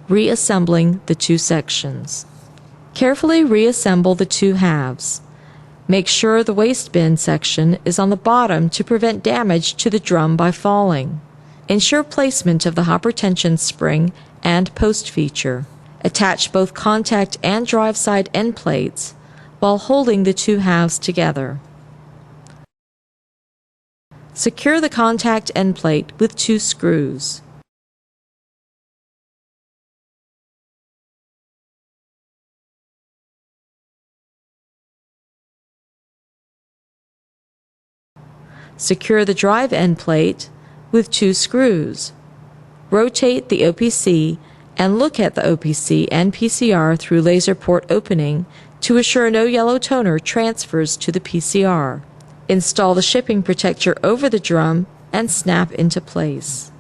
reassembling the two sections. Carefully reassemble the two halves. Make sure the waste bin section is on the bottom to prevent damage to the drum by falling. Ensure placement of the hopper tension spring and post feature. Attach both contact and drive side end plates while holding the two halves together. Secure the contact end plate with 2 screws. Secure the drive end plate with 2 screws. Rotate the OPC and look at the OPC and PCR through laser port opening to assure no yellow toner transfers to the PCR. Install the shipping protector over the drum and snap into place.